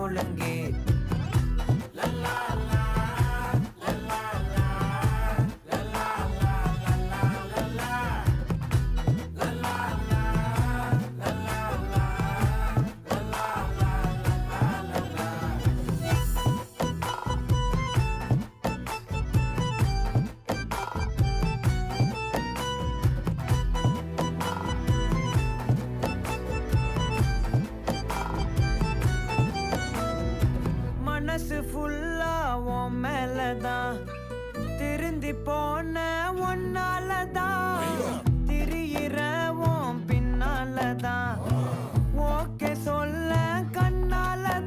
முழங்கே மனசு ஃபுல்லா உன் மேலதான் திருந்தி போன ஒன்னாலதான் திரியிற உன் பின்னாலதான் ஓகே சொல்ல